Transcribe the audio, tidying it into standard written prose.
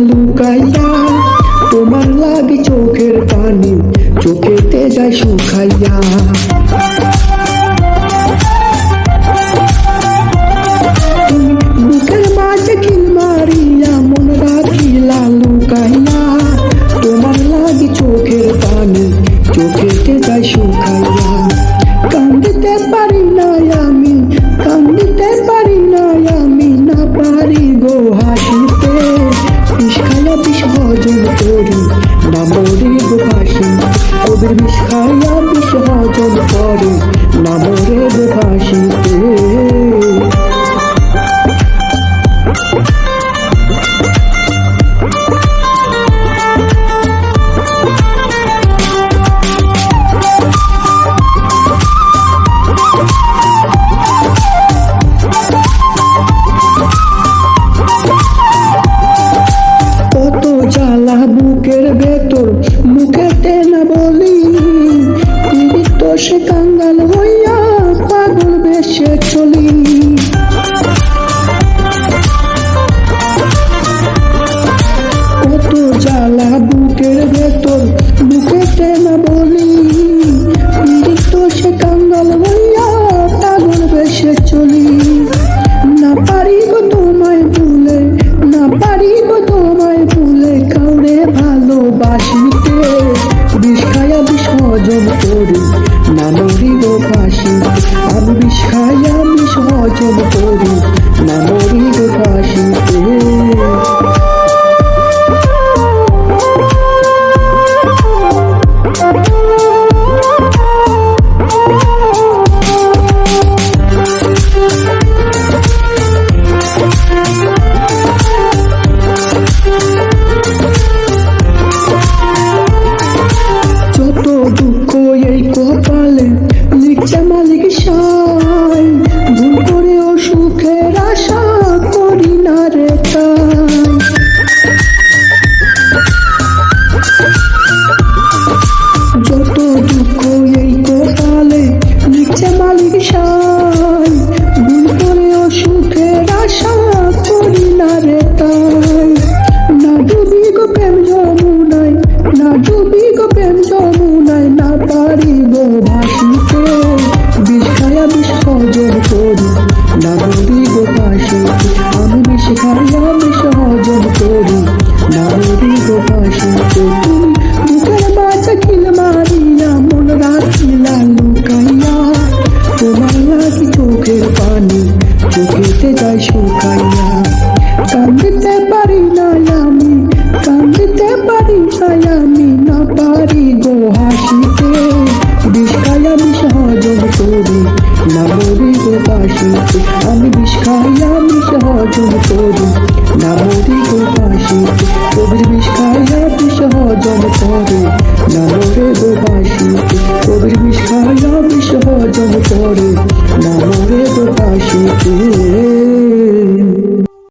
লুকাইয়া তোমার লাগে চোখের পানি চোখেতে যায় শুকাইয়া বুকের মাঝে খিল মারিয়া মন রাখিলা লুকাইয়া তোমার লাগে চোখের পানি চোখেতে যায় শুকাইয়া কান্দিতে পারি না আমি কান্দিতে পারি না আমি না পারি গো হাসিতে বিষ খাইয়া বিষ হজম করি না মরি গো ভাসি কবির বিষ খাইয়া বিষ হজম করে না মরে গো ভাসিতে বুকের ভেতর মুখেতে না বলি তো সে কাঙ্গাল হইয়া পাগল বেশে চলি কত জ্বালা বুকের ভেতর মুখেতে না বলি তো সে কাঙ্গাল হইয়া পাগল বেশে চলি না পারি গো তোমায় ভুলে না পারি গো তোমায় ভুলে কাউরে ভালোবাসিতে বিষ খাইয়া বিষ হজম করি না মরি গো ফাঁসিতে আমি বিষ খাইয়া বিষ হজম করি না মরি গো ফাঁসিতে মালিক সাই ভুল করেও সুখের আশা করি না রে তাই যত দুঃখ এই কপালে লিখছে মালিক সাই ভুল করেও সুখের আশা করি না রে তাই না ডুবি গো প্রেম যমুনায় না ডুবি গো প্রেম যমুনায় না পারি গো ভাসিতে বিষ খাইয়া বিষ হজম করি না মরি গো ফাঁসিতে আমি বিষ খাইয়া বিষ হজম করি না মরি গো ফাঁসিতে তুমি বুকের মাঝে খিল মারিয়া মন রাখিলা লুকাইয়া তোমার লাগি চোখের পানি চোখেতে যায় শুকাইয়া কান্দিতে পারি না আমি কান্দিতে পারি না আমি না পারি গো হাসিতে বিষ খাইয়া বিষ হজম করি না মরি গো ফাঁসিতে আমি বিষ খাইয়া বিষ হজম করি না মরি গো ফাঁসিতে কবির বিষ খাইয়া বিষ হজম করে